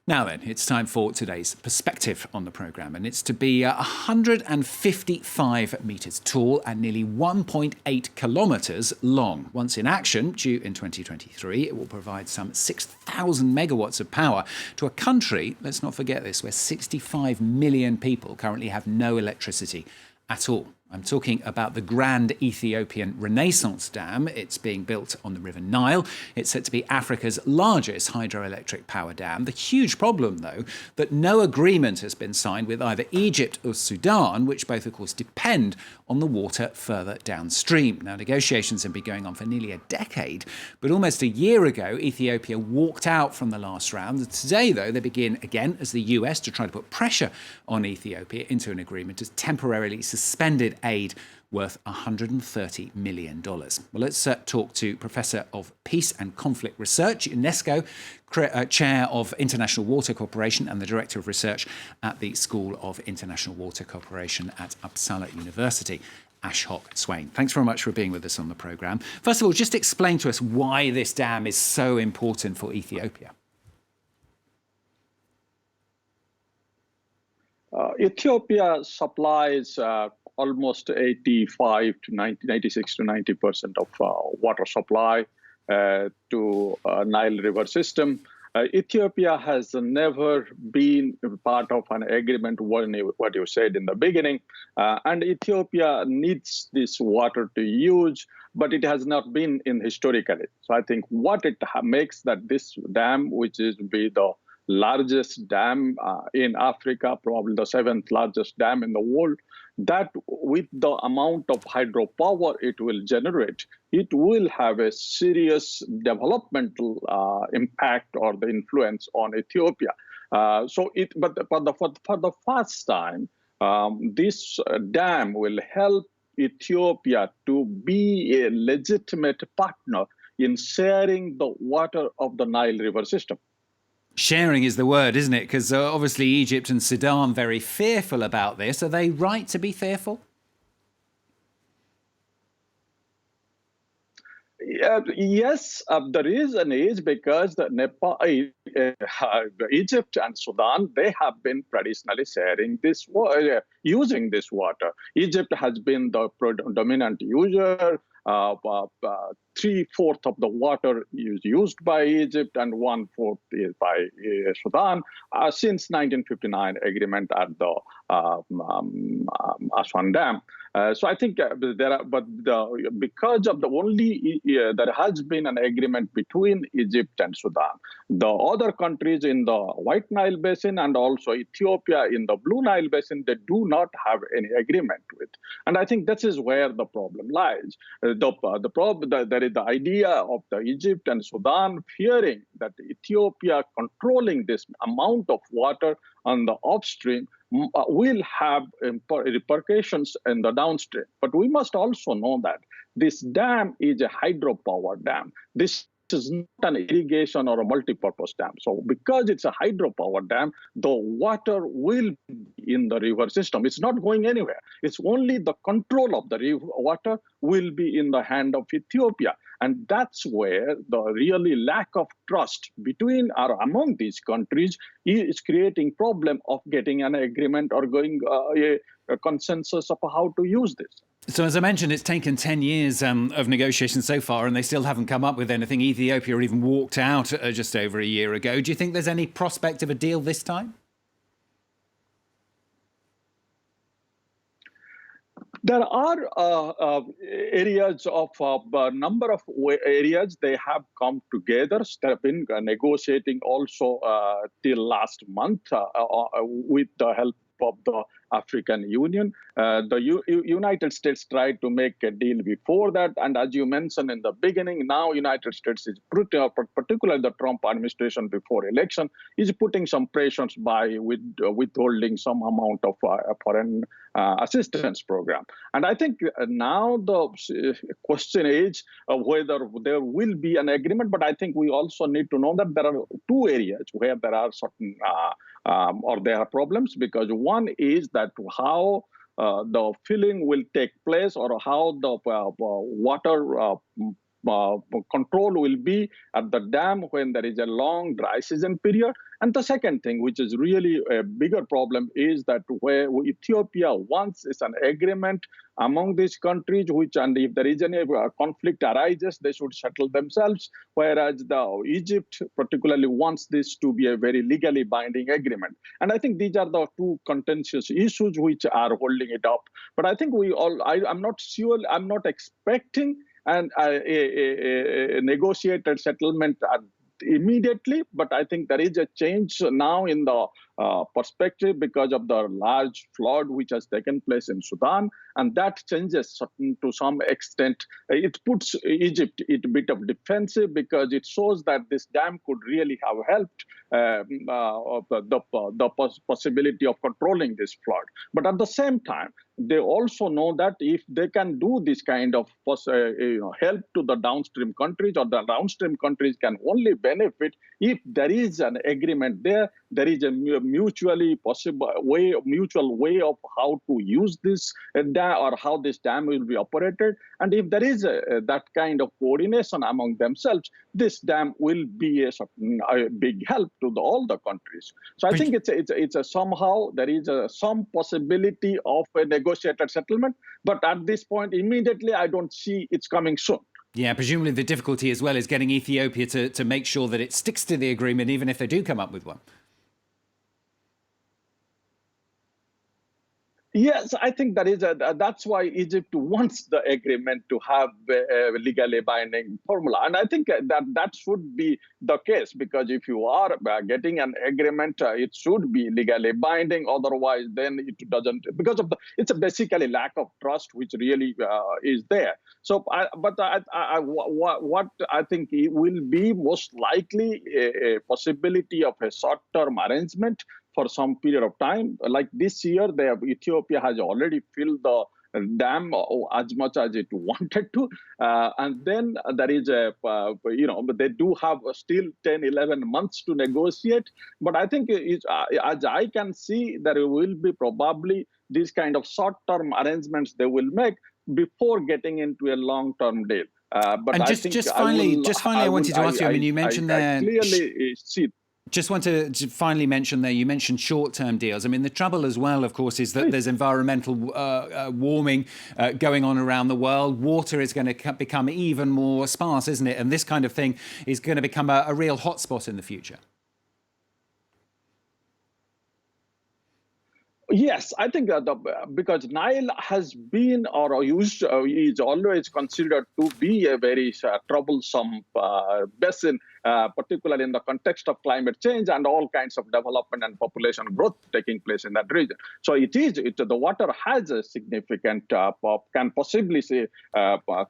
Now then, it's time for today's perspective on the programme, and it's to be 155 metres tall and nearly 1.8 kilometres long. Once in action, due in 2023, it will provide some 6,000 megawatts of power to a country, let's not forget this, where 65 million people currently have no electricity at all. I'm talking about the Grand Ethiopian Renaissance Dam. It's being built on the River Nile. It's said to be Africa's largest hydroelectric power dam. The huge problem, though, that no agreement has been signed with either Egypt or Sudan, which both, of course, depend on the water further downstream. Now, negotiations have been going on for nearly a decade, but almost a year ago, Ethiopia walked out from the last round. Today, though, they begin again as the US to try to put pressure on Ethiopia into an agreement has temporarily suspended aid worth $130 million. Well, let's talk to Professor of Peace and Conflict Research, UNESCO, Chair of International Water Cooperation and the Director of Research at the School of International Water Cooperation at Uppsala University, Ashok Swain. Thanks very much for being with us on the programme. First of all, just explain to us why this dam is so important for Ethiopia. Ethiopia supplies almost 85 to 90, 96 to 90% of water supply to Nile River system. Ethiopia has never been part of an agreement, what you said in the beginning, and Ethiopia needs this water to use, but it has not been in historically. So I think what it makes that this dam, which is be the largest dam in Africa, probably the seventh largest dam in the world, that with the amount of hydropower it will generate, it will have a serious developmental impact or the influence on Ethiopia. But for the first time, this dam will help Ethiopia to be a legitimate partner in sharing the water of the Nile River system. Sharing is the word, isn't it? Because obviously Egypt and Sudan are very fearful about this. Are they right to be fearful? Yes, there is an age because Egypt and Sudan, they have been traditionally sharing this using this water. Egypt has been the dominant user. 3/4 of the water is used by Egypt and 1/4 is by Sudan since 1959 agreement at the Aswan Dam. So I think because of the only there has been an agreement between Egypt and Sudan. The other countries in the White Nile Basin and also Ethiopia in the Blue Nile Basin, they do not have any agreement with. And I think this is where the problem lies. There is the idea of the Egypt and Sudan fearing that Ethiopia controlling this amount of water on the upstream will have repercussions in the downstream. But we must also know that this dam is a hydropower dam. This is not an irrigation or a multi-purpose dam. So because it's a hydropower dam, the water will be in the river system. It's not going anywhere. It's only the control of the river water will be in the hand of Ethiopia. And that's where the really lack of trust between or among these countries is creating problem of getting an agreement or going a consensus of how to use this. So as I mentioned, it's taken 10 years of negotiations so far, and they still haven't come up with anything. Ethiopia even walked out just over a year ago. Do you think there's any prospect of a deal this time? There are areas of a number of areas they have come together. They have been negotiating also till last month with the help of the African Union. The United States tried to make a deal before that. And as you mentioned in the beginning, now United States is particularly the Trump administration before election, is putting some pressures by withholding some amount of foreign assistance program. And I think now the question is whether there will be an agreement. But I think we also need to know that there are two areas where there are certain or there are problems, because one is that how the filling will take place or how the water control will be at the dam when there is a long dry season period. And the second thing, which is really a bigger problem, is that where Ethiopia wants is an agreement among these countries, and if there is any conflict arises, they should settle themselves, whereas Egypt particularly wants this to be a very legally binding agreement. And I think these are the two contentious issues which are holding it up. But I think I'm not sure, I'm not expecting a negotiated settlement immediately, but I think there is a change now in the perspective because of the large flood which has taken place in Sudan, and that changes to some extent. It puts Egypt in a bit of defensive because it shows that this dam could really have helped the possibility of controlling this flood. But at the same time, they also know that if they can do this kind of help to the downstream countries, or the downstream countries can only benefit if there is an agreement there is a mutual way of how to use this dam, or how this dam will be operated. And if there is that kind of coordination among themselves, this dam will be a big help to all the countries. So I think it's somehow there is some possibility of a negotiated settlement, but at this point, immediately, I don't see it's coming soon. Yeah, presumably the difficulty as well is getting Ethiopia to make sure that it sticks to the agreement, even if they do come up with one. Yes, I think that's why Egypt wants the agreement to have a legally binding formula. And I think that should be the case, because if you are getting an agreement, it should be legally binding. Otherwise, then it doesn't, because of it's basically lack of trust, which really is there. So, what I think it will be most likely a possibility of a short-term arrangement for some period of time. Like this year, Ethiopia has already filled the dam as much as it wanted to. And then there is but they do have still 10, 11 months to negotiate. But I think as I can see, there will be probably these kind of short-term arrangements they will make before getting into a long-term deal. But and just finally, I wanted to ask you, I mean, you mentioned there... clearly see... Just want to finally mention there, you mentioned short-term deals. I mean, the trouble as well, of course, is that there's environmental warming going on around the world. Water is going to become even more sparse, isn't it? And this kind of thing is going to become a real hotspot in the future. Yes, I think because Nile has been or is always considered to be a very troublesome basin, particularly in the context of climate change and all kinds of development and population growth taking place in that region. So the water has a significant, can possibly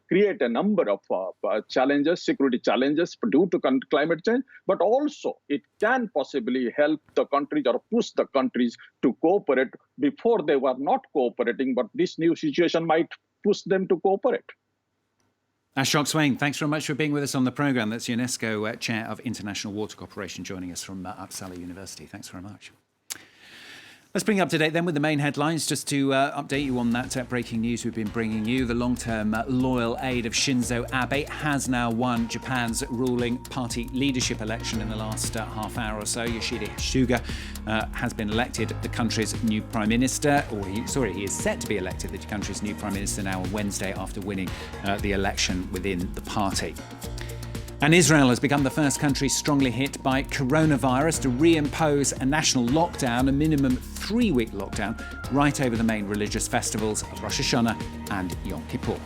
create a number of challenges, security challenges due to climate change, but also it can possibly help the countries or push the countries to cooperate before they were not cooperating, but this new situation might push them to cooperate. Ashok Swain, thanks very much for being with us on the programme. That's UNESCO Chair of International Water Cooperation joining us from Uppsala University. Thanks very much. Let's bring you up to date then with the main headlines. Just to update you on that breaking news we've been bringing you. The long-term loyal aide of Shinzo Abe has now won Japan's ruling party leadership election in the last half hour or so. Yoshida Suga has been elected the country's new prime minister, he is set to be elected the country's new prime minister now on Wednesday after winning the election within the party. And Israel has become the first country strongly hit by coronavirus to reimpose a national lockdown, a minimum 3-week lockdown, right over the main religious festivals of Rosh Hashanah and Yom Kippur.